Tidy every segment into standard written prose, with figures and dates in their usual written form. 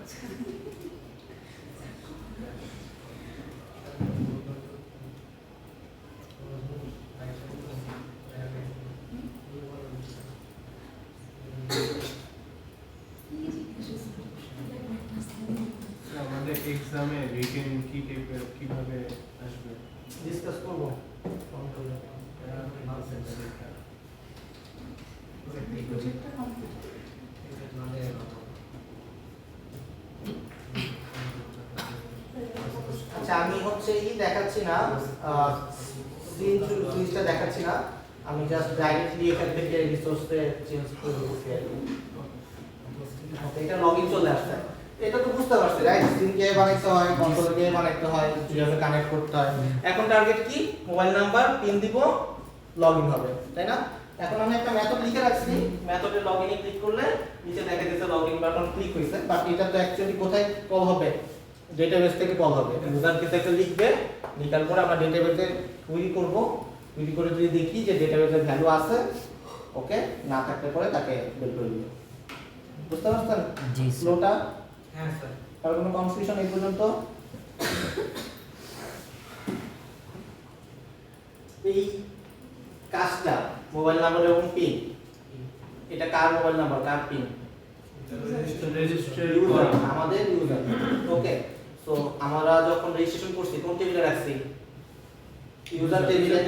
আমাদের এক্সামে রিটেন কি টাইপের কিভাবে আসবে ডিসকাস করব আচ্ছা আমি হচ্ছে এই দেখাচ্ছি না স্ক্রিন সুইচটা দেখাচ্ছি না আমি জাস্ট ডাইরেক্টলি এখান থেকে রিসোর্সে চেঞ্জ করে দিচ্ছি এটা লগইন চলে আসছে এটা তো বুঝতে পারছি রাইট স্ক্রিন কে বানাইতে হয় কন্ট্রোলার কে বানাইতে হয় কিভাবে কানেক্ট করতে হয় এখন টার্গেট কি মোবাইল নাম্বার পিন দিব লগইন হবে তাই না এখন আমি একটা মেথড লিখে রাখছি মেথডে লগইনে ক্লিক করলে নিচে দেখা যাচ্ছে লগইন বাটন ক্লিক হইছে বাট এটা তো অ্যাকচুয়ালি কোথায় কল হবে ডেটাবেস থেকে কল হবে ইউজার কে থেকে লিখবে লিখার পর আমরা ডেটাবেসে কুইরি করব কুইরি করে যদি দেখি যে ডেটাবেসের ভ্যালু আছে ওকে না থাকলে পরে তাকে বের করে দিব বুঝতে পারছেন জি ফ্লোটা হ্যাঁ স্যার আর কোনো কনফিউশন এই পর্যন্ত এই কাজটা মোবাইল নাম্বার এবং পিন এটা কার মোবাইল নাম্বার কার পিন রেজিস্টার ইউজার আমাদের ইউজার ওকে সো আমরা যখন রেজিস্ট্রেশন করছি কোন টেবিলে রাখছি ইউজার টেবিলে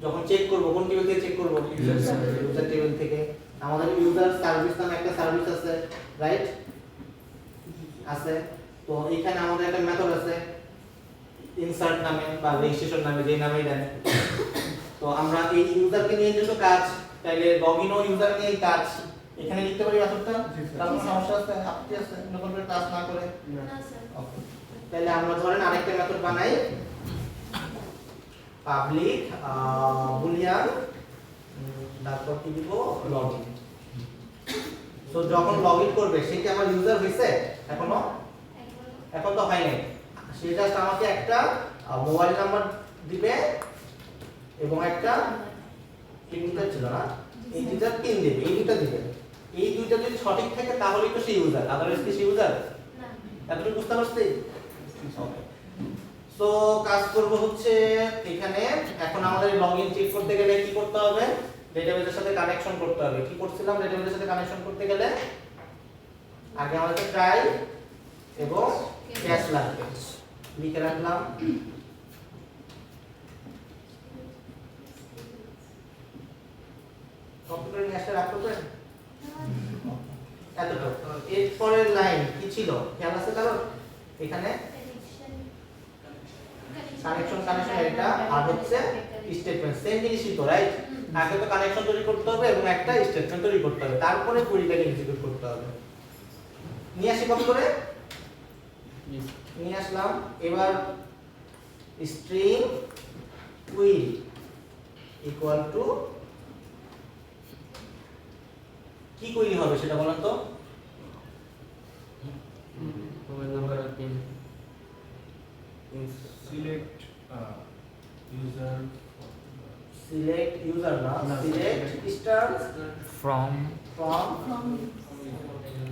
যখন চেক করব কোন টেবিল থেকে চেক করব ইউজার টেবিল থেকে আমাদের ইউজার সার্ভিস নামে একটা সার্ভিস আছে রাইট আছে তো এখানে আমাদের একটা মেথড আছে ইনসার্ট নামে বা রেজিস্ট্রেশন নামে যে নামেই দেন তো আমরা এই ইউজারকে নিয়ে যেটা কাজ তাইলে লগইনও ইউজার নিয়ে কাজ এখানে লিখতে পারি মেথডটা তার কোনো সমস্যা আছে আপত্তি আছে নতুন করে টাস্ক না করে না স্যার ওকে তাহলে আমরা ধরেন আরেকটা মেথড বানাই পাবলিক বুলিয়ান তারপর কি দিব লগইন সো যখন লগইন করবে সে কি আমার ইউজার হইছে এখনো এখন তো হয় নাই সে জাস্ট আমাকে একটা মোবাইল নাম্বার দিবে এবং একটা পিনটা ছিল না এই দুইটা পিন দিবে এই দুইটা দিবে এই দুইটা যদি সঠিক থাকে তাহলেই তো সে ইউজার আদারওয়াইজ কি সে ইউজার না এতটুকু বুঝতে পারছি ওকে সো কাজ করব হচ্ছে এখানে এখন আমাদের লগইন চেক করতে গেলে কি করতে হবে ডেটাবেসের সাথে কানেকশন করতে হবে কি করছিলাম ডেটাবেসের সাথে কানেকশন করতে গেলে আগে আমাদের ট্রাই এবং ক্যাশ লাগবে লিখে রাখলাম কম্পিউটারে নিয়ে আসলে রাখতে পারেন এতটুকু এরপরের লাইন কি ছিল খেয়াল আছে কারণ এখানে কানেকশন এটা আর হচ্ছে স্টেটমেন্ট সেম জিনিসই তো রাইট আগে তো কানেকশন তৈরি করতে হবে এবং একটা স্টেটমেন্ট তৈরি করতে হবে তারপরে কুইরিটাকে এক্সিকিউট করতে হবে নিয়ে আসি কপি করে নিয়ে আসলাম এবার স্ট্রিং কুইরি ইকুয়াল টু কি কুইরি হবে সেটা বলেন তো মোবাইল নাম্বার আর পিন সিলেক্ট ইউজার না সিলেক্ট স্টার ফ্রম ফ্রম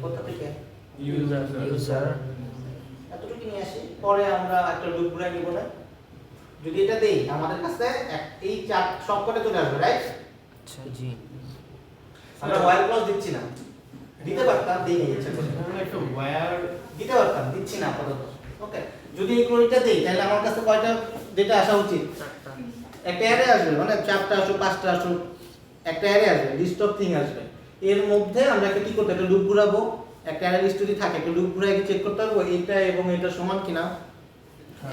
কোথা থেকে ইউজার এতটুকু নিয়ে আসি পরে আমরা একটা লুপ ঘুরাই নিব না যদি এটা দেই আমাদের কাছে এই চার সবকটা চলে আসবে রাইট আচ্ছা জি আমরা ওয়্যার ক্লজ দিচ্ছি না দিতে পারতাম দেই না ইচ্ছা করে একটা ওয়্যার দিতে পারতাম দিচ্ছি না আপাতত ওকে যদি এই কোডটা দেই তাহলে আমার কাছে কয়টা ডেটা আসা উচিত একটা অ্যারে আসবে মানে 4টা আসুক 5টা আসুক একটা অ্যারে আসবে লিস্ট অফ থিং আসবে এর মধ্যে আমরা কি করতে একটা লুপ ঘুরাবো একটা অ্যারে লিস্ট যদি থাকে একটা লুপ ঘুরাই চেক করতে পারবো এটা এবং এটা সমান কিনা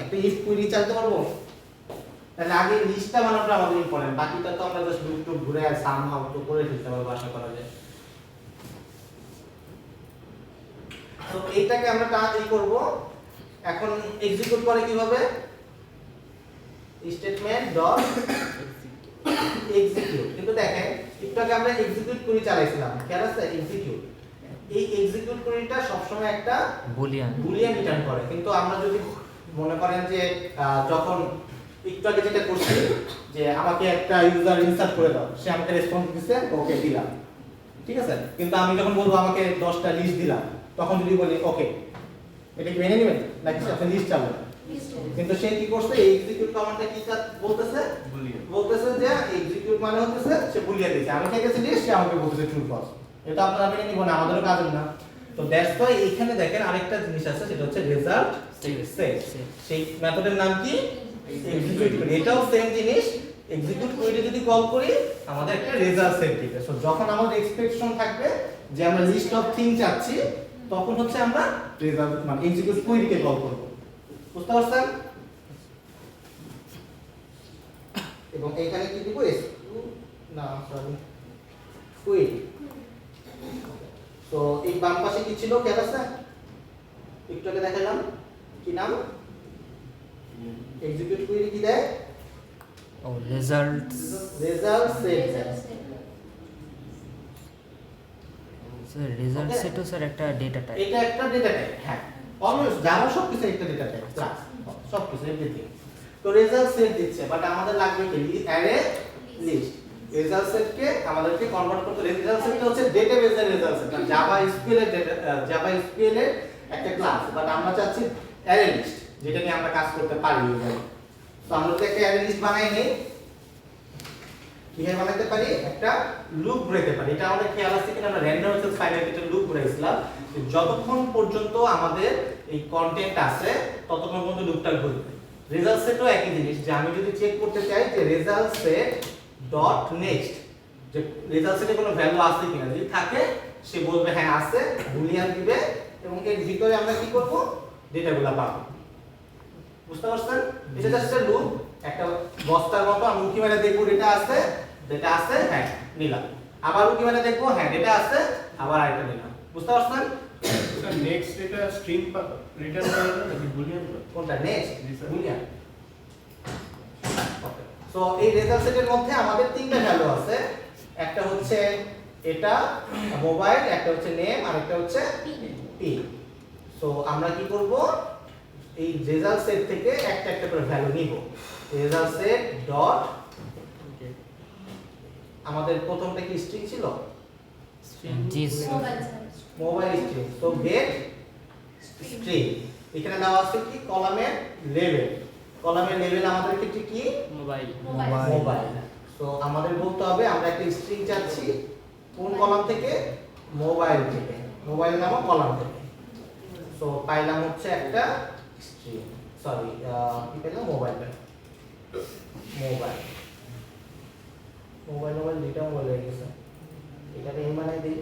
একটা ইফ কুইরি চালাতে পারবো তাহলে আগে লিস্টটা বানানোটা আমাদের ইম্পর্টেন্ট বাকিটা তো আমরা জাস্ট লুপ টুপ ঘুরে সামহাউ তো করে ফেলতে পারবো আশা করা যায় তো এইটাকে আমরা কাজই করব এখন এক্সিকিউট করে কিভাবে স্টেটমেন্ট ডট এক্সিকিউট কিন্তু দেখেন একটু আগে আমরা এক্সিকিউট করে চালাইছিলাম খেয়াল আছে এক্সিকিউট এই এক্সিকিউট করিটা সবসময় একটা বুলিয়ান রিটার্ন করে কিন্তু আমরা যদি মনে করেন যে যখন একটু আগে যেটা করছি যে আমাকে একটা ইউজার ইনসার্ট করে দাও সে আমাকে রেসপন্স দিছে ওকে দিলাম ঠিক আছে কিন্তু আমি যখন বলবো আমাকে 10টা লিস্ট দিলাম তখন যদি বলি ওকে, এটা কি মেনে নেবেন নাকি আপনি লিস্ট চালাবেন? কিন্তু সে কি করছে, এই এক্সিকিউট কমান্ডটা কি বলতেছে, বুলিয়ান। বলতেছে যে এক্সিকিউট মানে হচ্ছে সে বুলিয়ান দিয়েছে, আমি চাইতেছি লিস্ট, সে আমাকে বলতেছে ট্রু ফলস। এটা আপনারা মেনে নিব না, আমাদেরও কাজ না। তো দ্যাটস ওয়াই এইখানে দেখেন আরেকটা জিনিস আছে, সেটা হচ্ছে রেজাল্ট সেট। সেই মেথডের নাম কি, এক্সিকিউট করি। এটাও সেম জিনিস, এক্সিকিউট করে যদি কল করি আমাদের একটা রেজাল্ট সেট দিবে। সো যখন আমাদের এক্সপেকটেশন থাকবে যে আমরা লিস্ট অফ থিং চাচ্ছি, তখন হচ্ছে আমরা রেজাল্ট মানে এক্সিকিউট কোয়েরিকে কল করব। বুঝতে পারছেন? এবং এইখানে কি দিব, না সরি কোয়েরি। তো এই বাম পাশে কি ছিল, খেয়াল আছে? একটু আগে দেখালাম, কি নাম, এক্সিকিউট কোয়েরি কি দেয়, ও রেজাল্ট সেট দেয়। Sir result Okay. সেটও স্যার একটা ডেটা টাইপ। এটা একটা ডেটা টাইপ, হ্যাঁ অলওয়েজ জাভা সবকিছু একটা ডেটা টাইপ, ক্লাস সবকিছু এভরিথিং। তো রেজাল্ট সেট দিচ্ছে, বাট আমাদের লাগবে কি, অ্যারে লিস্ট। রেজাল্ট সেটকে আমাদেরকে কনভার্ট করতে, রেজাল্ট সেটটা হচ্ছে ডেটাবেজের রেজাল্ট সেট, জাভা এসকিউএল এর জাভা এসকিউএল এর একটা ক্লাস, বাট আমরা চাচ্ছি অ্যারে লিস্ট, যেটা নিয়ে আমরা কাজ করতে পারি। তো আমরা তো একটা অ্যারে লিস্ট বানাই নেই, কিভাবে বানাতে পারি, একটা লুপ ঘুরাতে পারি। এটা আমাদের খেয়াল আছে কিনা, আমরা র্যান্ডম অ্যাক্সেস ফাইলে একটা লুপ ঘুরাইছিলাম, যতক্ষণ পর্যন্ত আমাদের এই কন্টেন্ট আছে ততক্ষণ পর্যন্ত লুপটা ঘুরবে। রেজাল্ট সেটও একই জিনিস, যে আমি যদি চেক করতে চাই যে রেজাল্ট সেট ডট নেক্সট, যে রেজাল্ট সেটে কোনো ভ্যালু আছে কিনা, যদি থাকে সে বলবে হ্যাঁ আছে, বুলিয়ান দিবে, এবং এর ভিতরে আমরা কি করব, ডেটাগুলো পাবো। বুঝতে পারছেন? এটা জাস্ট একটা লুপ, একটা বস্তার মতো। আমি উকি মেরে দেখবো ডেটা আছে, হ্যাঁ নিলাম, আবার উকি মেরে দেখবো হ্যাঁ ডেটা আছে, আবার আরেকটা নিলাম। বুঝতে পারছেন? স্যার নেক্সট এটা স্ট্রিং রিটার্ন করে না নাকি বুলিয়ান? কোনটা নেক্সট, জি স্যার। বুলিয়ান। ওকে, সো এই রেজাল্ট সেটের মধ্যে আমাদের তিনটা ভ্যালু আছে, একটা হচ্ছে এটা মোবাইল, একটা হচ্ছে নেম, আর একটা হচ্ছে পিন। সো আমরা কি করব, এই রেজাল্ট সেট থেকে একটা একটা করে ভ্যালু নিব। রেজাল্ট সেট ডট, আমাদের প্রথমটা কি স্ট্রিং ছিল, G mobile string, so get string. এখানে দেওয়া আছে কি, কলামের লেভেল, কলামের লেভেল আমাদের ক্ষেত্রে কি, মোবাইল মোবাইল। সো আমাদের বলতে হবে আমরা একটা স্ট্রিং চাচ্ছি কোন কলাম থেকে, মোবাইল থেকে, মোবাইল নামক কলাম থেকে। সো পাইলাম হচ্ছে একটা স্ট্রিং, সরি কি পেলাম, মোবাইল দুইটা মোবাইল হয়ে গেছে। এটাকে এম বানাই দিই,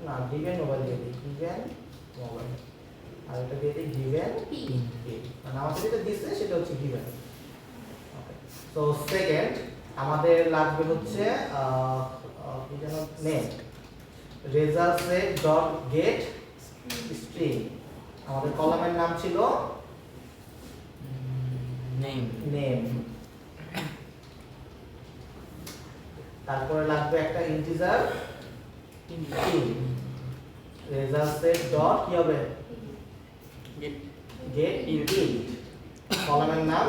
না গিভেন মোবাইল দিয়ে দিই, গিভেন মোবাইল, আর এটা দিয়ে দিই গিভেন পিন। মানে আমাদের যেটা দিচ্ছে সেটা হচ্ছে গিভেন। ওকে, সো সেকেন্ড আমাদের লাগবে হচ্ছে কি যেন, name, result set dot gate string. আমাদের কলামের নাম ছিল নেম। তারপরে লাগবে একটা integer pin, result set dot কি হবে, গেট পিন, কলামের নাম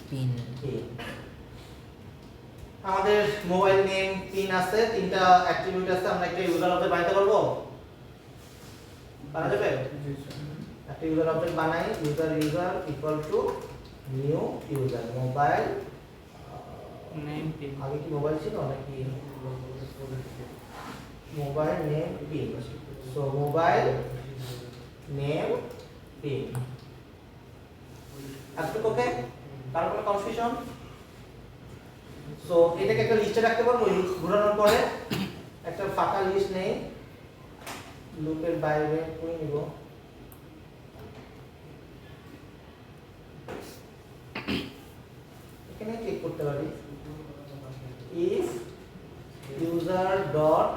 পিন। পিন। আমাদের মোবাইল নেম পিন আছে, তিনটা অ্যাট্রিবিউট আছে, আমরা একটা ইউজার অবজেক্ট বানাতে পারবো, বানাতে যাবে? জি স্যার। একটা ইউজার অবজেক্ট বানাই, user equal two new user, mobile name pin. আগে কি মোবাইল ছিল নাকি, mobile name pin. So mobile name pin, এতটুকু ওকে? কারো কোনো কনফিউশন? সো এটাকে একটা লিস্টে রাখতে পারবো, ঘোরানোর পরে একটা ফাঁকা লিস্ট নেই, লুপের বাইরে করে নিব। এখানে ক্লিক করতে পারি, if user dot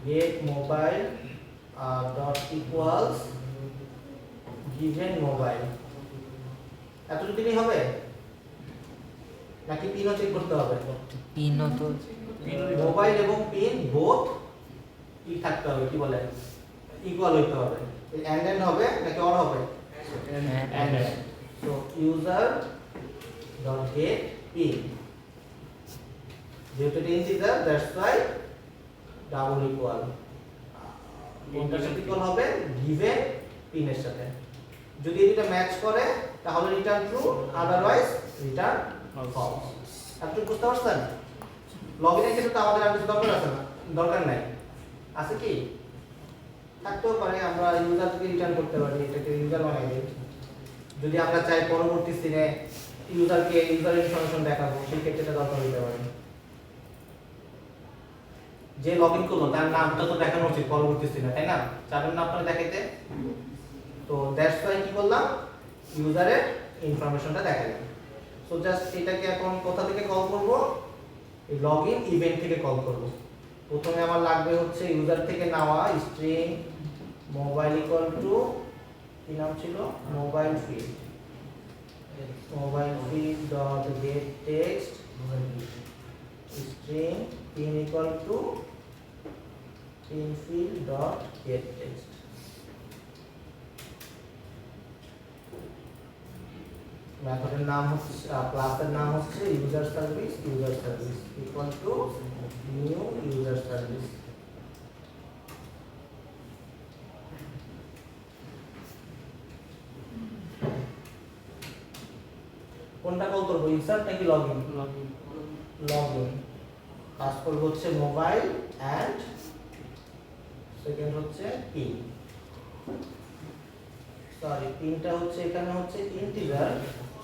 get mobile dot equals given mobile, এতটুকু দিলেই হবে নাকি পিনও চেক করতে হবে? পিনও তো মোবাইল এবং পিন বোথ কি থাকতে হবে, কি বলে, ইকুয়াল হইতে হবে। এন্ড হবে নাকি অর হবে? And. So user dot get pin, যেহেতু এটা integer that's why double equal কোনটার সাথে ইকুয়াল হবে গিভেন পিন এর সাথে। যদি এটা ম্যাচ করে তাহলে return true, otherwise return false. আপনি বুঝতে পারছেন? লগইনের ক্ষেত্রে তো আমাদের আর কিছু দরকার আছে না, দরকার নাই, আছে কি? থাকতেও পারে, আমরা ইউজারকে রিটার্ন করতে পারি, এটাকে ইউজার বানাই দিই। যদি আমরা চাই পরবর্তী সিনে ইউজারকে ইউজার ইনফরমেশন দেখাবো, সেই ক্ষেত্রে এটা দরকার হতে পারে। যে লগইন করলো তার নামটা তো দেখানো উচিত পরবর্তী সিনে, তাই না? চাবেন না আপনারা দেখাইতে? তো দ্যাটস ওয়াই কি করলাম, ইউজারের ইনফরমেশনটা দেখালাম। সো জাস্ট এটাকে এখন কোথা থেকে কল করব, এই লগইন ইভেন্ট থেকে কল করব। প্রথমে আমার লাগবে হচ্ছে ইউজার থেকে নেওয়া স্ট্রিং মোবাইল ইকুয়াল টু, কি নাম ছিল, mobile field, mobile field dot gate text string pin equal to pin field dot get text। মেথডের নাম হচ্ছে ক্লাসের নাম হচ্ছে user service equal to new user service. কোনটা কল করব, ইনসার্ট নাকি লগইন? লগইন। কাজ করব হচ্ছে মোবাইল এন্ড সেকেন্ড হচ্ছে পিন। সরি, পিনটা হচ্ছে এখানে হচ্ছে ইন্টিজার।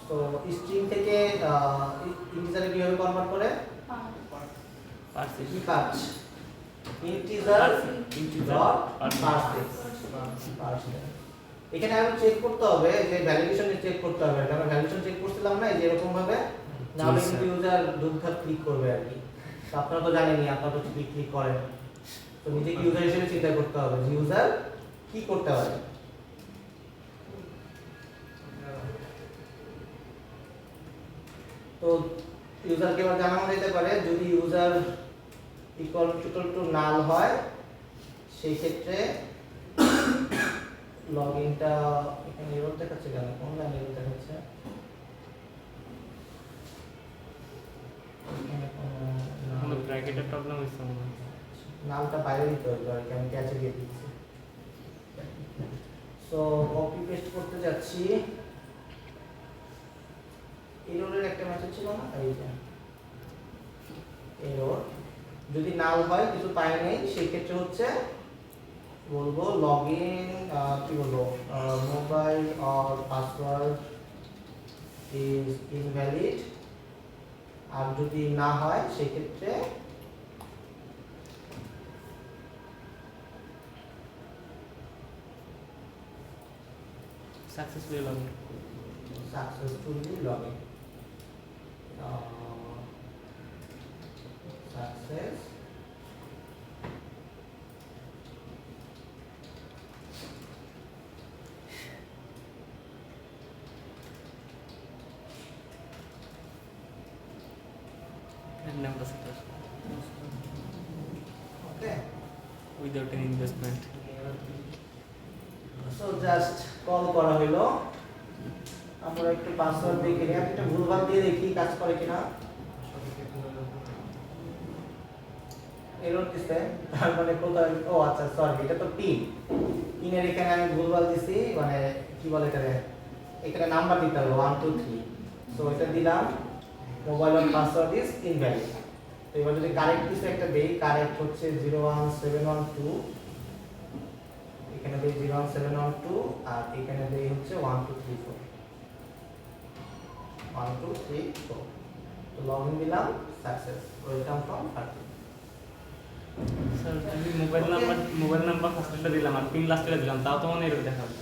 তো স্ট্রিং থেকে ইন্টিজারে কিভাবে কনভার্ট করে? কি কাজ? Integer dot percent. এখানে আমি চেক করতে হবে যে ভ্যালিডেশন চেক করতে হবে, কারণ ভ্যালিডেশন চেক করছিলাম না এই যে এরকম ভাবে, নাহলে কিন্তু ইউজার দুধঘাত ক্লিক করবে আর কি। তো আপনারা তো জানেনই, আপনারা তো ক্লিক করেন, তো নিজেকে ইউজার হিসেবে চিন্তা করতে হবে যে ইউজার কি করতে পারে। তো ইউজারকে এবার জানানো যেতে পারে যদি ইউজার ইকুয়াল টু নাল হয়, সেই ক্ষেত্রে লগইনটা এখানে এরর দেখাচ্ছে কেন, কোন লাইনে এরর দেখাচ্ছে? কোনো ব্র্যাকেটের প্রবলেম হইছে না, নালটা বাইরে দিতে হবে আর কি, আমি ক্যাচে দিয়ে দিচ্ছি। সো কপি পেস্ট করতে যাচ্ছি, এররের একটা মেসেজ ছিল না, এই যে এরর। যদি নাল হয় কিছু পাই নাই, সেই ক্ষেত্রে হচ্ছে বলবো লগইন কি বলবো, mobile or password is invalid. আর যদি না হয় সেই ক্ষেত্রে successfully login. Success number set okay. Without any investment. So just call করা হলো, আমরা একটু পাসওয়ার্ড দেখে নিই, একটা ভুলভাল দিয়ে দেখি কাজ করে কিনা। এরর দিছে, তার মানে কোথায়, ও আচ্ছা সরি, এটা তো পিন, পিনের এখানে আমি ভুলভাল দিছি, মানে কি বলে এখানে, এখানে নাম্বার দিতে হবে 1 2 3। সো এটা দিলাম mobile on password is invalid. তো এবার যদি কারেক্ট কিছু একটা দেই, কারেক্ট হচ্ছে 01712, এখানে দেই 01712 আর এখানে দেই হচ্ছে 1 2 3 4 1 2 3 4। তো লগইন দিলাম, সাকসেস, ওয়েলকাম ফ্রম 30। স্যার আমি মোবাইল নাম্বার ফার্স্টটা দিলাম আর পিন লাস্টটা দিলাম, তাও তো মনে এরকম দেখাবে।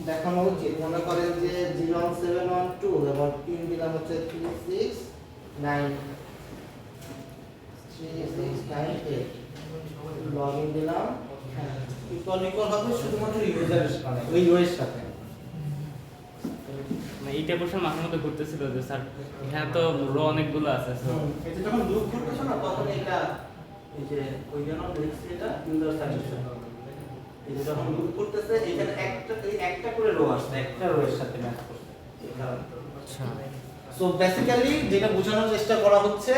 দেখানো উচিত, মনে করেন যে 01712 এবং পিন দিলাম হচ্ছে 3698, লগইন দিলাম, ইকুয়াল হবে শুধুমাত্র ইউজারের সাথে, ওই রোয়ের সাথে। মানে এইটা বসে মাথার মধ্যে ঘুরতেছিল যে স্যার এখানে তো রো অনেকগুলো আছে, এটা যখন লুপ করতেছ না তখন এটা এই যে ওই জন্য লিখছি এটা ইউজার সার্ভিস। এই যে যখন লুপ করতেছে এখানে একটা করে রো আসছে, একটা রো এর সাথে ম্যাচ করছে, এই কারণে। আচ্ছা সো বেসিক্যালি যেটা বোঝানোর চেষ্টা করা হচ্ছে,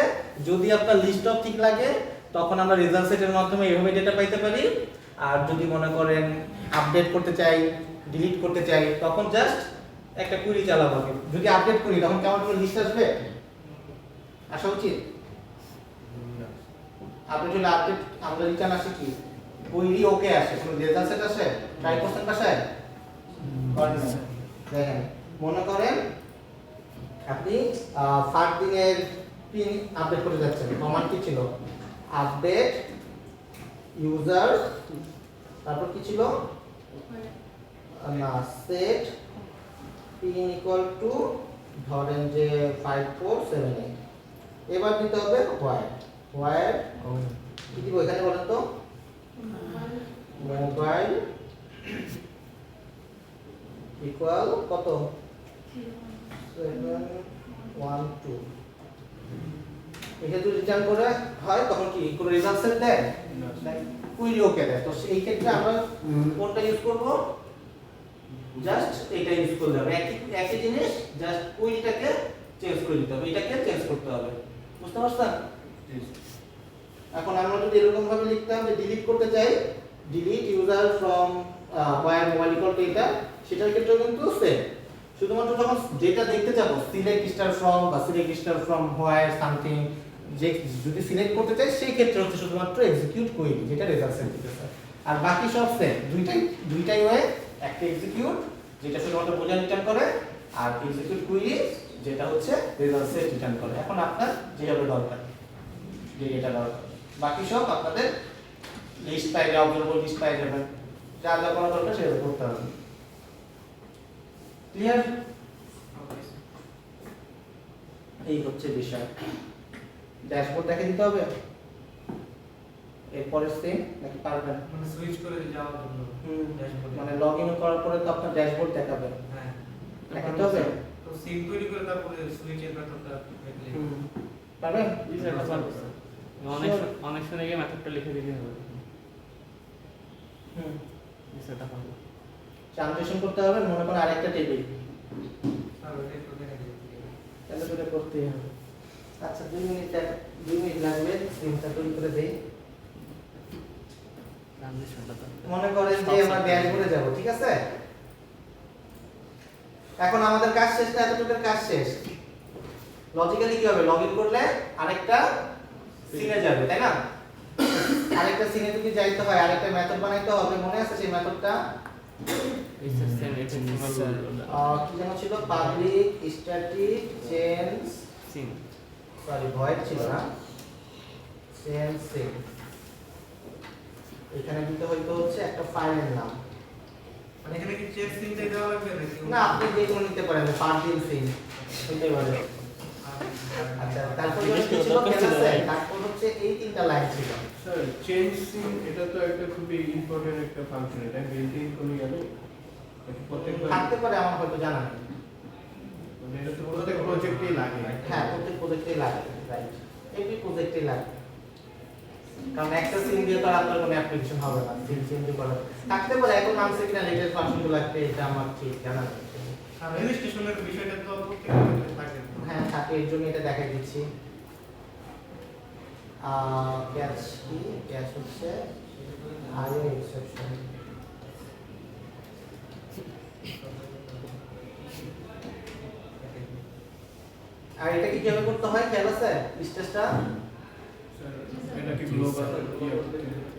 যদি আপনার লিস্ট অফ ঠিক লাগে তখন আমরা রেজাল্ট সেটের মাধ্যমে এইভাবে ডেটা পাইতে পারি। আর যদি মনে করেন আপডেট করতে চাই, ডিলিট করতে চাই, তখন জাস্ট একটা কুইরি চালাবো। যদি আপডেট করি তখন কেমন করে লিস্ট আসবে? আসা উচিত। আপডেট হলে আপডেট আমরা রিটার্ন আসে কি? কুইরি ওকে আসে, কোনো রেজাল্ট সেট আসে? ট্রাই করছেন বাসায়? করেন না। দেখেন মনে করেন আপনি 5 দিনের পিন আপডেট করতে যাচ্ছেন, কমান্ড কি ছিল? আপডেট ইউজার, তারপর কি ছিল? না, সেট পিন ইকুয়াল টু ধরেন যে 5478। এবার দিতে হবে হোয়ার কি দিব এখানে বলেন তো? মোবাইল ইকুয়াল কত? 712। এটা যদি রিটার্ন করে হয় তখন কি কোনো রেজাল্ট সেট দেয়? কুইরি ওকে দেয়। তো সেই ক্ষেত্রে আমরা কোনটা ইউজ করব? জাস্ট এটা ইউজ করলে হবে। একই জিনিস, জাস্ট কুইরিটাকে চেঞ্জ করে দিতে হবে, এটাকে চেঞ্জ করতে হবে। বুঝতে পারছেন? এখন আমরা যদি এরকম ভাবে লিখতাম যে ডিলিট করতে চাই, delete user from where mobile equal to এটা, সেটার ক্ষেত্রে কিন্তু সেম। শুধুমাত্র যখন যেটা দেখতে যাব সিলেক্ট স্টার ফ্রম বা select star from where something, যে যদি সিলেক্ট করতে চাই সেই ক্ষেত্রে হচ্ছে শুধুমাত্র এক্সিকিউট কুইরি, যেটা রেজাল্ট সেট দিতেছে। আর বাকি সব সেম, দুইটাই ওয়ে। একটা এক্সিকিউট যেটা শুধুমাত্র বোঝা রিটার্ন করে, আর এক্সিকিউট কুইরি যেটা হচ্ছে রেজাল্ট সেট রিটার্ন করে। এখন আপনার যেভাবে দরকার, যে এটা দরকার, বাকি সব আপনাদের লিস্ট পাই যাবে, অবজারভেবল লিস্ট পাই যাবেন, যা যা করা দরকার সেটা করতে হবে। ক্লিয়ার? এই হচ্ছে বিষয়। ড্যাশবোর্ড দেখে দিতে হবে এরপরে সেম নাকি পারবেন? মানে সুইচ করে যাওয়ার জন্য ড্যাশবোর্ডে, মানে লগইন করার পরে তো আপনার ড্যাশবোর্ড দেখাবে, হ্যাঁ দেখাতে হবে। তো সিম তৈরি করে তারপরে সুইচের মেথডটা দেখলে পারবেন? সেটা পারবো স্যার। অনেক সময় গিয়ে মেথডটা লিখে দিতে হবে। সেটা পারবো। ট্রানজিশন করতে হবে, মনে করেন আরেকটা টেবিল, আর ওটা একটু দেখে দিই। তাহলে সেটা করতেই হবে। আচ্ছা 2 মিনিট লাগবে, স্ক্রিনটা তৈরি করে দেই। ট্রানজিশনটা তো মনে করেন যে আমরা ড্যাশবোর্ডে যাব, ঠিক আছে? এখন আমাদের কাজ শেষ না, এতটুকুর কাজ শেষ। লজিক্যালি কি হবে? লগইন করলে আরেকটা সিনে যাবে, তাই না? আরেকটা সিনে যদি যাইতে হয় আরেকটা মেথড বানাইতে হবে, মনে আছে সেই মেথডটা? it's the same HTML কি যেন ছিল? Public static change, scene sorry void ছিল না, চেঞ্জ সিন। এখানে দিতে হইতো হচ্ছে একটা ফাইলের নাম। মানে এখানে কি চেক সিমটাই দেওয়া লাগবে নাকি না, আপনি যে কোনো নিতে পারেন, পাবলিক সিন হইতে পারে। আচ্ছা, তারপর যেটা কি ছিল খেয়াল আছে? তারপর হচ্ছে এই তিনটা লাইন ছিল। স্যার চেঞ্জ সিন এটা তো একটা খুবই ইম্পর্টেন্ট একটা ফাংশন, এটা বিল্ট ইন করে গেল প্রত্যেকবার, থাকতে পারে, আমার হয়তো জানা নেই। মানে এটা তো প্রত্যেক প্রজেক্টেই লাগে। হ্যাঁ, প্রত্যেক প্রজেক্টেই লাগে, রাইট। এভরি প্রজেক্টেই লাগে। কারণ একটা সিন দিয়ে তো আর আপনার কোনো অ্যাপ্লিকেশন হবে না, সিন চেঞ্জ করা থাকতে পারে। এখন নামছে কিনা লেটেস্ট ভার্সনগুলো লাগবে, এটা আমার ঠিক জানা নেই। আর রেজিস্ট্রেশনের বিষয়টা তো প্রত্যেকটা থাকে। হ্যাঁ থাকে, এর জন্য এটা দেখাই দিচ্ছি। ক্যাচ কি? ক্যাচ হচ্ছে আইও এক্সেপশন। আর এটা কি কিভাবে করতে হয় খেয়াল আছে? স্টেজটা এটা কি গ্লোবাল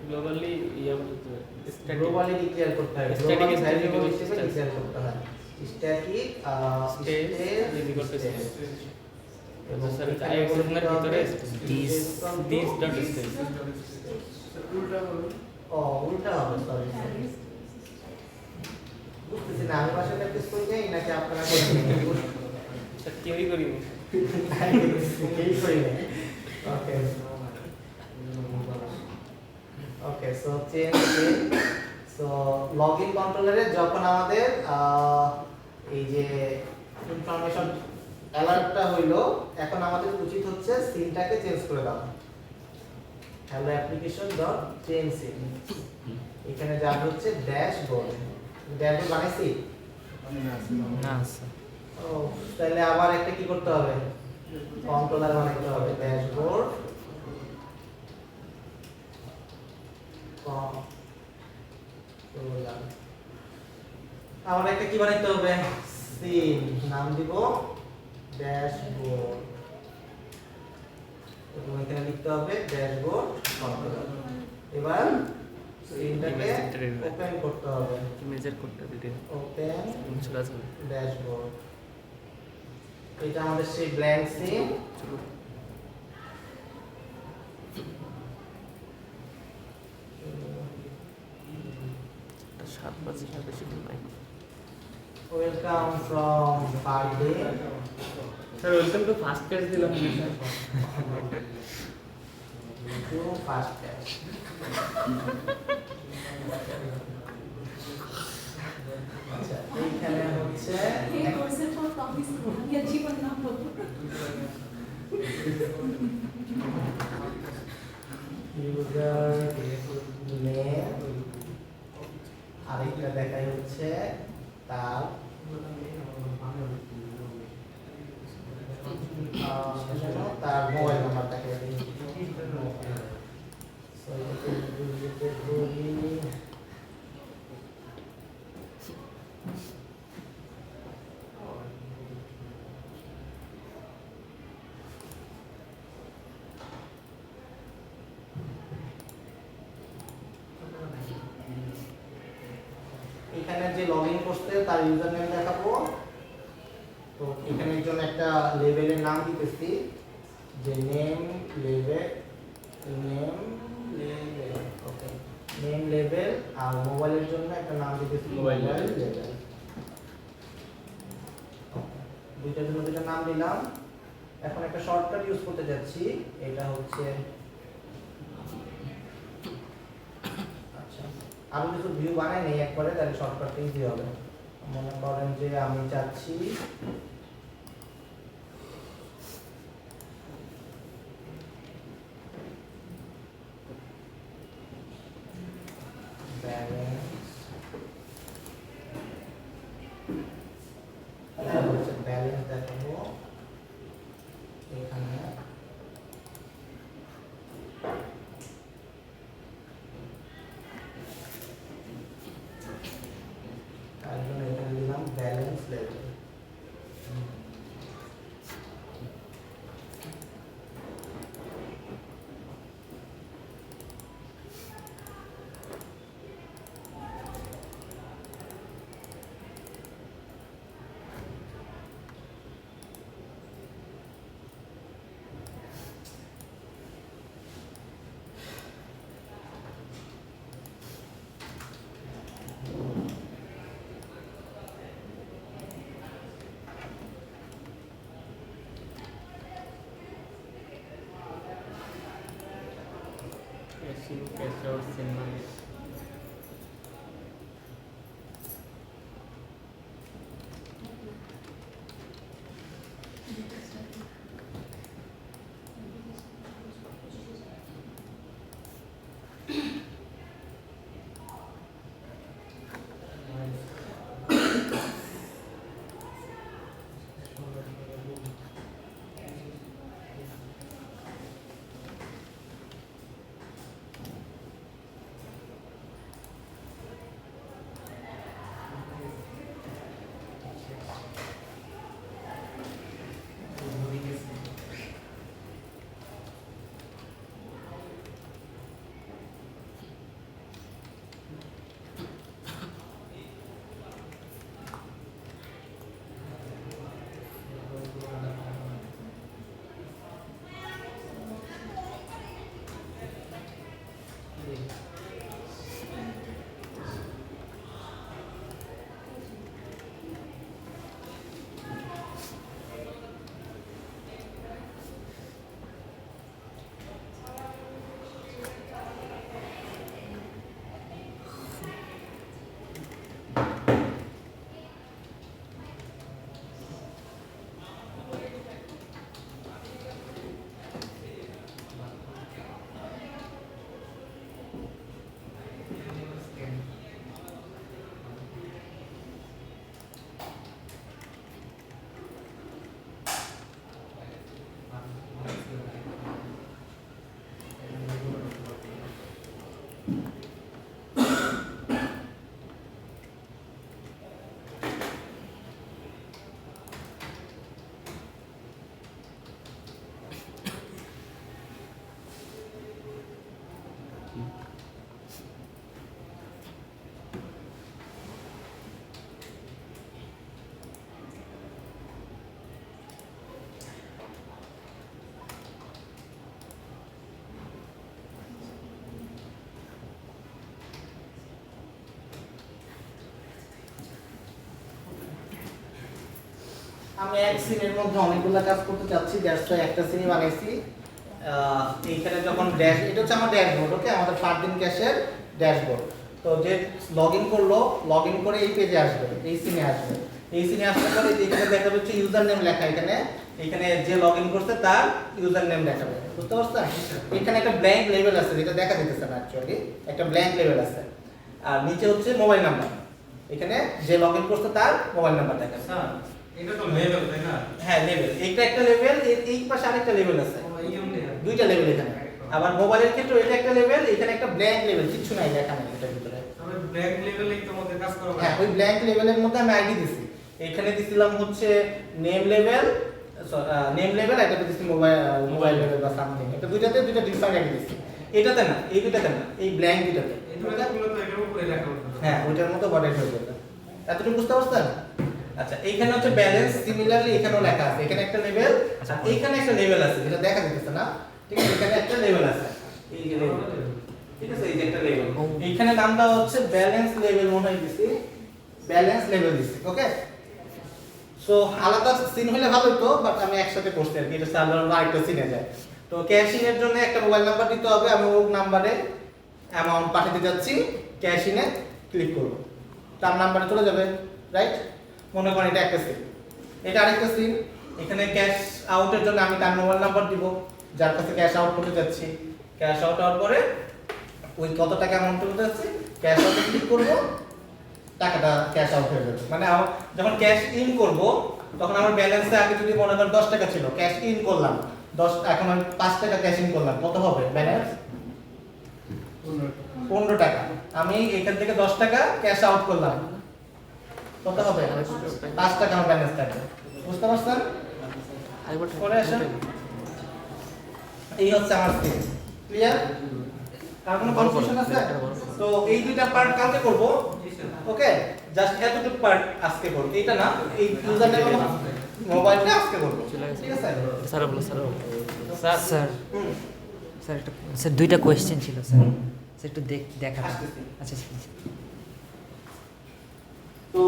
গ্লোবালি ইয়া করতে হবে গ্লোবালি ডিক্লেয়ার করতে হয়, Static global stage variable equal হিসেবে stage. ডিক্লেয়ার করতে হয়। Static Stage is equal to stage stage. এবং স্যার এখানে আইকনের বলতে ভিতরে হবে this this dot this stage উল্টা হলো। ও উল্টা হবে, সরি বুঝতেছি না, আমি ভাষা প্র্যাকটিস করি নাই নাকি আপনারা করেন? স্যার কেউই করিনি এই করি নাই। ওকে ওকে, সো চেঞ্জ সো লগইন কন্ট্রোলারে যখন আমাদের এই যে ইনফরমেশন অ্যালার্টটা হইলো, এখন আমাদের উচিত হচ্ছে সিনটাকে চেঞ্জ করে দেওয়া। Hello application dot change scene, এখানে যাবে হচ্ছে ড্যাশবোর্ড। ড্যাশবোর্ড বানাইছি? না স্যার ও তাহলে আবার একটা কি করতে হবে, কন্ট্রোলার বানাইতে হবে, ড্যাশবোর্ড কন্ট্রোলার। আবার একটা কি বানাইতে হবে, সিন, নাম দিব ড্যাশবোর্ড, এবং এখানে লিখতে হবে ড্যাশবোর্ড কন্ট্রোলার। এবার সিনটাকে ওপেন করতে হবে, ইমেজের কোডটা দিতে ওপেন চলে যাবে। ড্যাশবোর্ড। এটা আমাদের সেই ব্ল্যাঙ্ক সিন। চলো 7 বাজে, আর বেশি দিন নাই। Welcome from birthday. Sir welcome to first class দিলাম টু ফার্স্ট ক্লাস। আচ্ছা এইখানে হচ্ছে ये कोर्स से बहुत ऑफिस ये अच्छी बनना बोलो ইউজার নেম, আরেকটা দেখাই হচ্ছে তার তার মোবাইল নাম্বার দেখাই দিই। সো এটাকে ডিলিট করি। এখানে যে লগইন করতে তার ইউজার নেম দেখাবো। তো এখানের জন্য একটা লেভেলের নাম দিতেছি, যে নেম লেভেল, ওকে, নেম লেভেল। আর মোবাইলের জন্য একটা নাম দিতেছি মোবাইল মোবাইল লেভেল। দুইটার জন্য দুইটা নাম দিলাম। এখন একটা শর্টকাট ইউজ করতে যাচ্ছি, এটা হচ্ছে আমি কিছু ভিউ বানাই নেই একবারে, তাহলে শর্টকাট ইজি হবে। মনে করেন যে আমি চাচ্ছি ব্যালেন্স দেখাবো এখানে। তার জন্য এখানে দিলাম ব্যালেন্স লেভেল। कैसे और सिनेमा আমি এক সিনের মধ্যে অনেকগুলো কাজ করতে চাচ্ছি, দ্যাটস ওয়াই একটা সিনই বানাইছি। এইখানে যখন ড্যাশ, এটা হচ্ছে আমার ড্যাশবোর্ড, ওকে, আমাদের ফারদিন ক্যাশের ড্যাশবোর্ড। তো যে লগইন করলো, লগইন করে এই পেজে আসবে, এই সিনে আসবে। এই সিনে আসার পরে এখানে দেখা যাচ্ছে ইউজার নেম লেখা, এখানে যে লগইন করছে তার ইউজার নেম দেখাবে, বুঝতে পারছেন? এখানে একটা ব্ল্যাঙ্ক লেভেল আছে যেটা দেখা দিতেছে না, অ্যাকচুয়ালি একটা ব্ল্যাঙ্ক লেভেল আছে। আর নিচে হচ্ছে মোবাইল নাম্বার, এখানে যে লগইন করছে তার মোবাইল নাম্বার দেখাবে। স্যার এটা তো লেভেল তাই না? হ্যাঁ লেভেল, এইটা একটা লেভেল, এই পাশে আরেকটা লেভেল আছে, দুইটা লেভেল এখানে। আবার মোবাইলের ক্ষেত্রে এটা একটা লেভেল, এখানে একটা ব্ল্যাঙ্ক লেভেল, কিছু নাই লেখা নাই এটার ভিতরে। আমি ব্ল্যাক লেভেলে তো মধ্যে কাজ করব। হ্যাঁ, ওই ব্ল্যাঙ্ক লেভেলের মধ্যে আমি আইডি দিছি, এখানে দিছিলাম হচ্ছে নেম লেভেল, এটাতে দিছি মোবাইল লেভেল বা সামথিং, এটা দুইটাতে দুইটা ডিফারেন্ট আইডি দিছি। এটাতে না, এই দুইটাতে না, এই ব্ল্যাঙ্ক দুইটাতে। এই দুটোগুলো তো এটার উপরে লেখা হবে। হ্যাঁ, ওইটার মতো বর্ডার হয়ে যাবে। এতটুকু বুঝতে পারছেন? আচ্ছা, এইখানে হচ্ছে ব্যালেন্স, সিমিলারলি এখানেও লেখা আছে, এখানে একটা লেভেল, আর এইখানে একটা লেভেল আছে যেটা দেখা যাচ্ছে না, ঠিক আছে? এখানে একটা লেভেল আছে, এই যে লেভেল, ঠিক আছে? এই যে একটা লেভেল, এইখানে নামটা হচ্ছে ব্যালেন্স লেভেল মনে হয় দিছি, ব্যালেন্স লেভেল দিছি, ওকে? সো আলাদা সিন হলে ভালো হতো, বাট আমি একসাথে করছি আর কি, এটা সাধারণত আরেকটা সিনে যায়। তো ক্যাশিং এর জন্য একটা মোবাইল নাম্বার দিতে হবে, আমি ওই নাম্বারে অ্যামাউন্ট পাঠাতে যাচ্ছি, ক্যাশিংয়ে ক্লিক করব, তার নাম্বারে চলে যাবে, রাইট? মনে করেন এটা একটা সিন, এটা আরেকটা সিন, এখানে ক্যাশ আউটের জন্য আমি তার মোবাইল নাম্বার দিব, যার কাছে ক্যাশ আউট করতে যাচ্ছি। ক্যাশ আউট হওয়ার পরে ওই কত টাকা অ্যামাউন্ট করতে যাচ্ছি, ক্যাশ আউটে ক্লিক করব, টাকাটা ক্যাশ আউট হয়ে যাবে। মানে যখন ক্যাশ ইন করব, তখন আমার ব্যালেন্সে আগে যদি মনে করেন 10 টাকা ছিল, ক্যাশ ইন করলাম 10, এখন আমি 5 টাকা ক্যাশ ইন করলাম, কত হবে ব্যালেন্স? 15 টাকা। আমি এখান থেকে 10 টাকা ক্যাশ আউট করলাম, কত হবে? 5 টাকা আমার ব্যালেন্স থাকবে, বুঝতে পারছেন? পরে আসেন, এই হচ্ছে আমার স্কিম, ক্লিয়ার? আর কোনো কনফিউশন আছে? তো এই দুইটা পার্ট কালকে করব, ওকে? জাস্ট এতটুকু পার্ট আজকে করব, এইটা না, এই ইউজার নেম মোবাইলটা আজকে করব, ঠিক আছে? স্যার বলো, স্যার স্যার স্যার হুম, স্যার একটা স্যার দুইটা কোয়েশ্চেন ছিল স্যার, স্যার একটু দেখা আসতেছি। আচ্ছা আচ্ছা। তো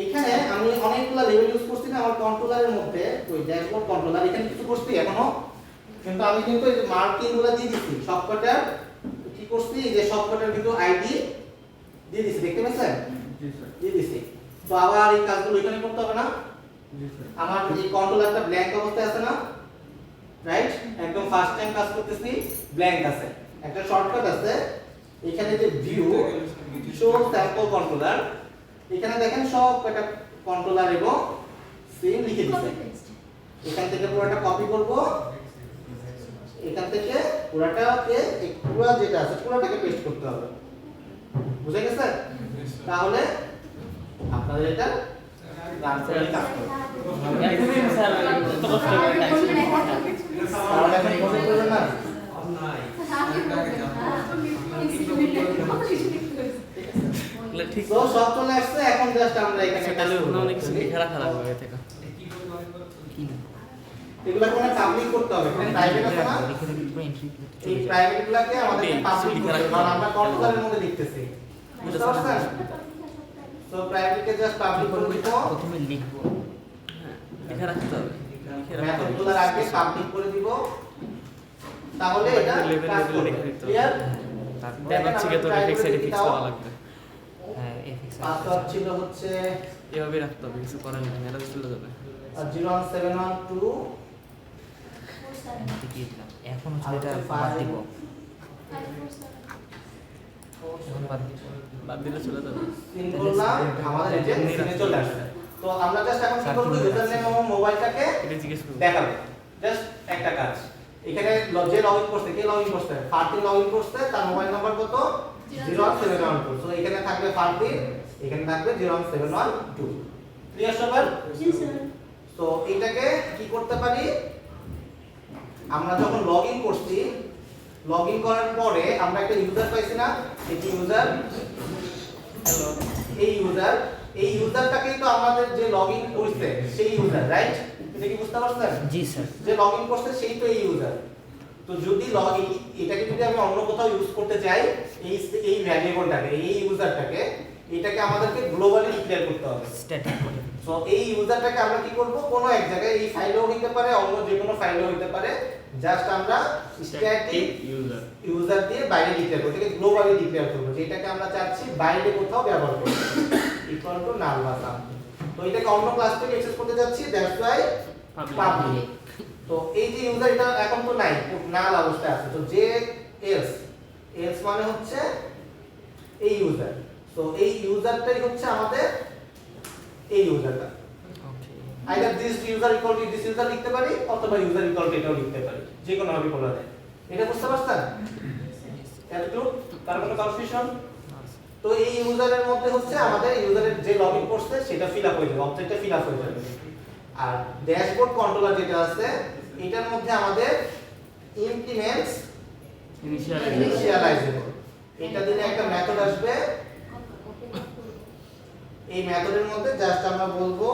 এখানে আমি অনেকগুলো লেভেল ইউজ করছি না আমার কন্ট্রোলারের মধ্যে, ওই ড্যাশবোর্ড কন্ট্রোলার, এখানে কিছু করছি এখনো, কিন্তু আমি কিন্তু এই যে মার্কিংগুলো দিয়ে দিচ্ছি, সবকটার কি করছি, এই যে সবকটার কিন্তু আইডি দিয়ে দিচ্ছি, দেখতে পাচ্ছেন? জি স্যার, দিয়ে দিচ্ছি। তো আবার এই কাজগুলো এখানে করতে হবে না, জি স্যার। আমার এই কন্ট্রোলারটা ব্ল্যাঙ্ক অবস্থায় আছে না, রাইট? একদম ফার্স্ট টাইম কাজ করতেছি, ব্ল্যাঙ্ক আছে। একটা শর্টকাট আছে, এখানে যে ভিউ শো স্যাম্পল কন্ট্রোলার, এখানে দেখেন সব কয়টা কন্ট্রোলার এবং সিম লিখে দিয়েছে। এখান থেকে পুরোটা কপি করব, এখান থেকে পুরোটাকে পুরো যেটা আছে পুরোটাকে পেস্ট করতে হবে, বুঝে গেছে? তাহলে আপনাদের এটা রান করে কাজ করবে। এতদিন স্যার এত কষ্ট করে টাইপ তাহলে এখন কপি করবেন না, নাই। ঠিক তো সব চলে আসছে, এখন জাস্ট আমরা এখানে কাজ তাহলে করব। অনেক কিছু লিখে রাখা লাগবে আগে থেকে। কি করব আমি বলতে কি না এগুলা কোনো পাবলিক করতে হবে, এখানে প্রাইভেট আছে না, লিখে রাখি পুরো এন্ট্রি এই প্রাইভেট গুলাকে আমাদের পাবলিক করতে হবে, কারণ আমরা কন্ট্রোলারের মধ্যে লিখতেছি, বুঝতে পারছেন? তো প্রাইভেটকে জাস্ট পাবলিক করে দিব, প্রথমে লিখবো। হ্যাঁ, লিখে রাখতে হবে, লিখে রাখতে হবে। মেথডগুলোর আগে পাবলিক করে দিব, তাহলে এটা লেভেল কাজ লেভেল করবে। লিখে দিতে হবে। ক্লিয়ার? তারপর দেন হচ্ছে গিয়ে তোর এফএক্স আইডি ফিক্স করা লাগবে। হ্যাঁ এফএক্স পাসওয়ার্ড ছিল হচ্ছে এভাবে রাখতে হবে, কিছু করার নেই, মেলা চলে যাবে। 01712 দিয়ে দিলাম। এখন হচ্ছে এটা বাদ দিব, এখন বাদ দিব। বাদ দিলে চলে যাবে। সিন করলাম, আমাদের এই যে সিনে চলে আসছে। তো আমরা জাস্ট এখন কি করব, ইউজার নেম এবং মোবাইলটাকে এটা জিজ্ঞেস করবো। দেখাবো, জাস্ট একটা কাজ। এখানে যে লগইন করছে, কে লগইন করছে, ফারদিন লগইন করছে, তার মোবাইল নাম্বার কত? 01712। সো এখানে থাকবে ফারদিন, এখানে থাকবে 01712। ক্লিয়ার সবার? জি স্যার। তো এটাকে কি করতে পারি, আমরা যখন লগইন করছি, লগইন করার পরে আমরা একটা ইউজার পাইছি না, এই ইউজার, হ্যালো, এই ইউজারটাকেই তো আমাদের যে লগইন করছে সেই ইউজার, রাইট? এটা কি বুঝতে পারছেন? জি স্যার। যে লগইন করছে সেই তো এই ইউজার। তো যদি এটাকে যদি আমি অন্য কোথাও ইউজ করতে চাই, এই ভ্যারিয়েবলটাকে, এই ইউজারটাকে, এটাকে আমাদেরকে গ্লোবালি ডিক্লেয়ার করতে হবে। স্ট্যাটিক করে সো এই ইউজারটাকে আমরা কি করব, কোনো এক জায়গায় এই ফাইলও হইতে পারে, অন্য যে কোনো ফাইলও হইতে পারে, জাস্ট আমরা স্ট্যাটিক ইউজার ইউজার দিয়ে বাইরে ডিক্লেয়ার করব, এটাকে গ্লোবালি ডিক্লেয়ার করব, যেটাকে আমরা চাচ্ছি বাইরে কোথাও ব্যবহার করব, ইকুয়াল টু নাল বা সামথিং। তো এটাকে অন্য ক্লাস থেকে অ্যাক্সেস করতে যাচ্ছি, দ্যাটস ওয়াই পাবলিক। তো এই যে ইউজার, এটা এখন তো নাই, নাল অবস্থায় আছে, তো যে এলস মানে হচ্ছে এই ইউজার। সো এই ইউজারটাই হচ্ছে আমাদের এই ইউজারটা। Either this user equal to this user লিখতে পারি, অথবা ইউজার ইকুয়াল টু এটাও লিখতে পারি, যে কোনো ভাবে বলা যায়। এটা বুঝতে পারছেন? এতটুকু, তার কোনো কনফিউশন? তো এই ইউজারের মধ্যে হচ্ছে আমাদের ইউজারের যে লগইন করছে সেটা ফিল আপ হয়ে যাবে, অবজেক্টটা ফিল আপ হয়ে যাবে। আর ড্যাশবোর্ড কন্ট্রোলার যেটা আছে, এটার মধ্যে আমাদের ইমপ্লিমেন্টস ইনিশিয়ালাইজেবল, এটা দিলে একটা মেথড আসবে, এই মেথডের মধ্যে জাস্ট আমরা বলবো